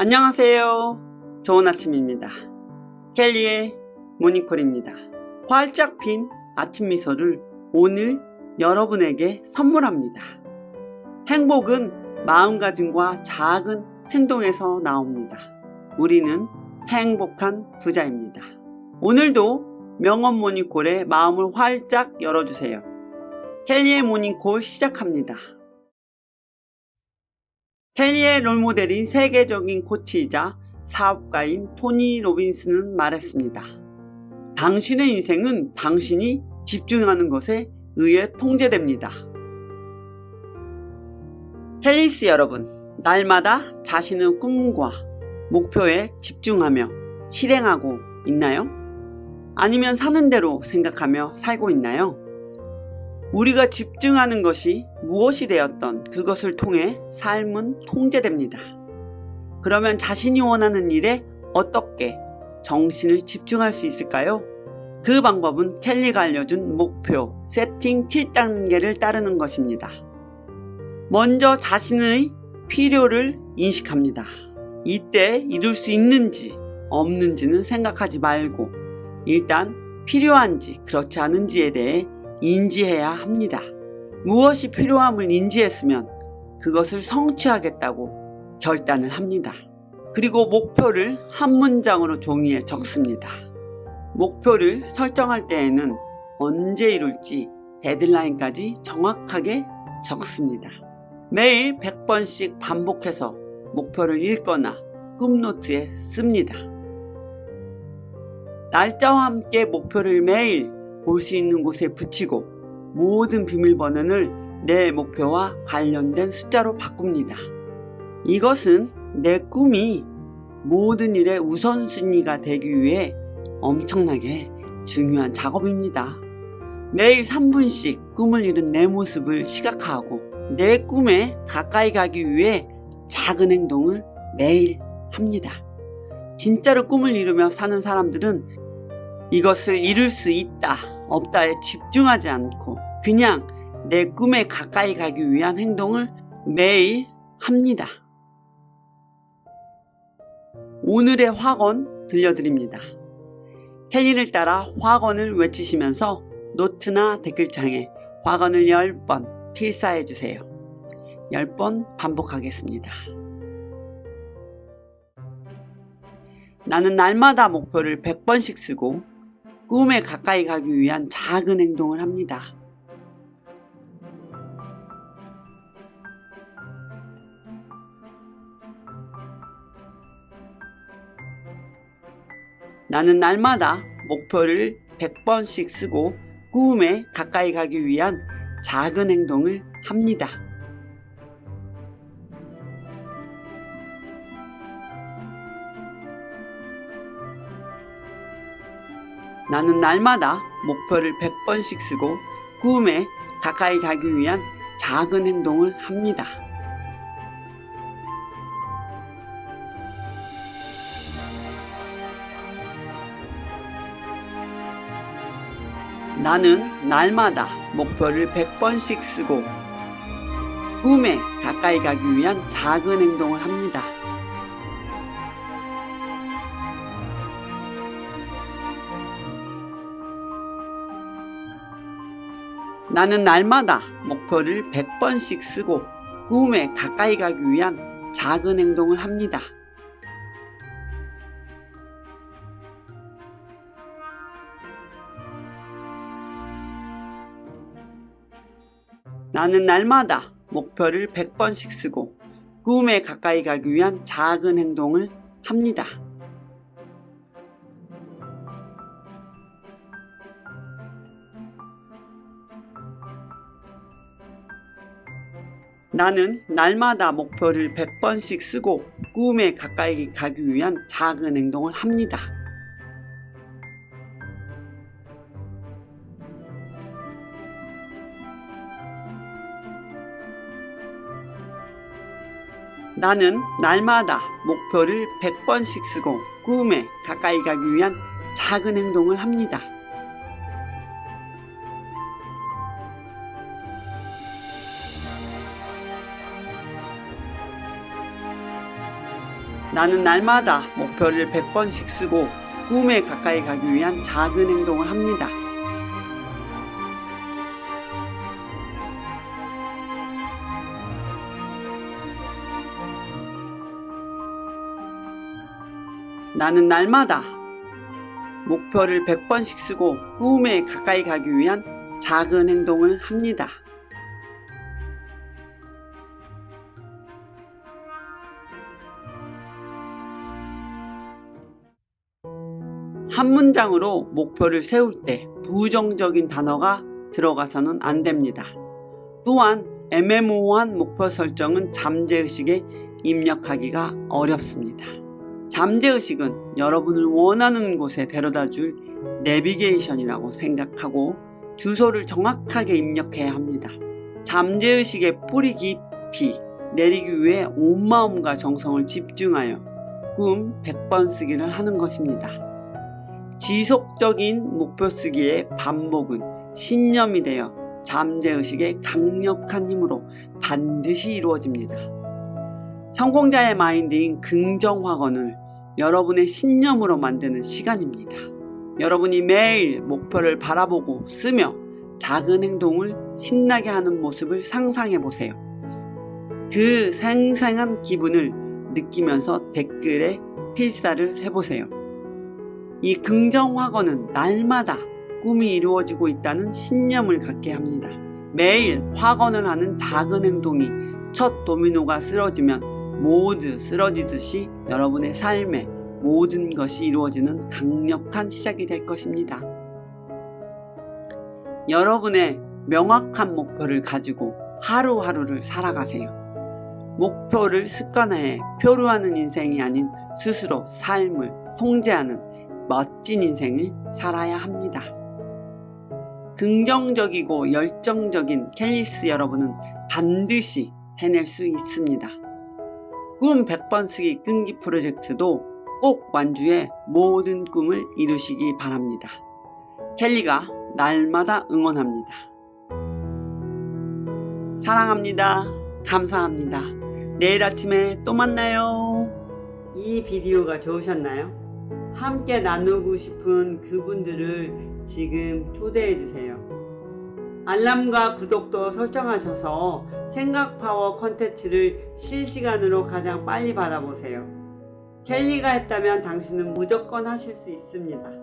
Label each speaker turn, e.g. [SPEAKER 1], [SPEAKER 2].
[SPEAKER 1] 안녕하세요. 좋은 아침입니다. 켈리의 모닝콜입니다. 활짝 핀 아침 미소를 오늘 여러분에게 선물합니다. 행복은 마음가짐과 작은 행동에서 나옵니다. 우리는 행복한 부자입니다. 오늘도 명언 모닝콜에 마음을 활짝 열어주세요. 켈리의 모닝콜 시작합니다. 켈리의 롤모델인 세계적인 코치이자 사업가인 토니 로빈스는 말했습니다. 당신의 인생은 당신이 집중하는 것에 의해 통제됩니다. 켈리스 여러분, 날마다 자신의 꿈과 목표에 집중하며 실행하고 있나요? 아니면 사는 대로 생각하며 살고 있나요? 우리가 집중하는 것이 무엇이 되었던 그것을 통해 삶은 통제됩니다. 그러면 자신이 원하는 일에 어떻게 정신을 집중할 수 있을까요? 그 방법은 켈리가 알려준 목표 세팅 7단계를 따르는 것입니다. 먼저 자신의 필요를 인식합니다. 이때 이룰 수 있는지 없는지는 생각하지 말고 일단 필요한지 그렇지 않은지에 대해 인지해야 합니다. 무엇이 필요함을 인지했으면 그것을 성취하겠다고 결단을 합니다. 그리고 목표를 한 문장으로 종이에 적습니다. 목표를 설정할 때에는 언제 이룰지 데드라인까지 정확하게 적습니다. 매일 100번씩 반복해서 목표를 읽거나 꿈노트에 씁니다. 날짜와 함께 목표를 매일 볼 수 있는 곳에 붙이고 모든 비밀번호를 내 목표와 관련된 숫자로 바꿉니다. 이것은 내 꿈이 모든 일의 우선순위가 되기 위해 엄청나게 중요한 작업입니다. 매일 3분씩 꿈을 이룬 내 모습을 시각화하고 내 꿈에 가까이 가기 위해 작은 행동을 매일 합니다. 진짜로 꿈을 이루며 사는 사람들은 이것을 이룰 수 있다, 없다에 집중하지 않고 그냥 내 꿈에 가까이 가기 위한 행동을 매일 합니다. 오늘의 확언 들려드립니다. 켈리를 따라 확언을 외치시면서 노트나 댓글창에 확언을 10번 필사해주세요. 10번 반복하겠습니다. 나는 날마다 목표를 100번씩 쓰고 꿈에 가까이 가기 위한 작은 행동을 합니다. 나는 날마다 목표를 100번씩 쓰고 꿈에 가까이 가기 위한 작은 행동을 합니다. 나는 날마다 목표를 100번씩 쓰고 꿈에 가까이 가기 위한 작은 행동을 합니다. 나는 날마다 목표를 100번씩 쓰고 꿈에 가까이 가기 위한 작은 행동을 합니다. 나는 날마다 목표를 100번씩 쓰고 꿈에 가까이 가기 위한 작은 행동을 합니다. 나는 날마다 목표를 100번씩 쓰고 꿈에 가까이 가기 위한 작은 행동을 합니다. 나는 날마다 목표를 100번씩 쓰고 꿈에 가까이 가기 위한 작은 행동을 합니다. 나는 날마다 목표를 100번씩 쓰고 꿈에 가까이 가기 위한 작은 행동을 합니다. 나는 날마다 목표를 100번씩 쓰고 꿈에 가까이 가기 위한 작은 행동을 합니다. 나는 날마다 목표를 100번씩 쓰고 꿈에 가까이 가기 위한 작은 행동을 합니다. 한 문장으로 목표를 세울 때 부정적인 단어가 들어가서는 안 됩니다. 또한 애매모호한 목표 설정은 잠재의식에 입력하기가 어렵습니다. 잠재의식은 여러분을 원하는 곳에 데려다줄 내비게이션이라고 생각하고 주소를 정확하게 입력해야 합니다. 잠재의식의 뿌리 깊이 내리기 위해 온 마음과 정성을 집중하여 꿈 100번 쓰기를 하는 것입니다. 지속적인 목표 쓰기의 반복은 신념이 되어 잠재의식의 강력한 힘으로 반드시 이루어집니다. 성공자의 마인드인 긍정확언을 여러분의 신념으로 만드는 시간입니다. 여러분이 매일 목표를 바라보고 쓰며 작은 행동을 신나게 하는 모습을 상상해 보세요. 그 생생한 기분을 느끼면서 댓글에 필사를 해보세요. 이 긍정확언은 날마다 꿈이 이루어지고 있다는 신념을 갖게 합니다. 매일 확언을 하는 작은 행동이 첫 도미노가 쓰러지면 모두 쓰러지듯이 여러분의 삶에 모든 것이 이루어지는 강력한 시작이 될 것입니다. 여러분의 명확한 목표를 가지고 하루하루를 살아가세요. 목표를 습관화해 표류하는 인생이 아닌 스스로 삶을 통제하는 멋진 인생을 살아야 합니다. 긍정적이고 열정적인 켈리스 여러분은 반드시 해낼 수 있습니다. 꿈 100번 쓰기 끈기 프로젝트도 꼭 완주해 모든 꿈을 이루시기 바랍니다. 켈리가 날마다 응원합니다. 사랑합니다. 감사합니다. 내일 아침에 또 만나요. 이 비디오가 좋으셨나요? 함께 나누고 싶은 그분들을 지금 초대해 주세요. 알람과 구독도 설정하셔서 생각파워 컨텐츠를 실시간으로 가장 빨리 받아보세요. 켈리가 했다면 당신은 무조건 하실 수 있습니다.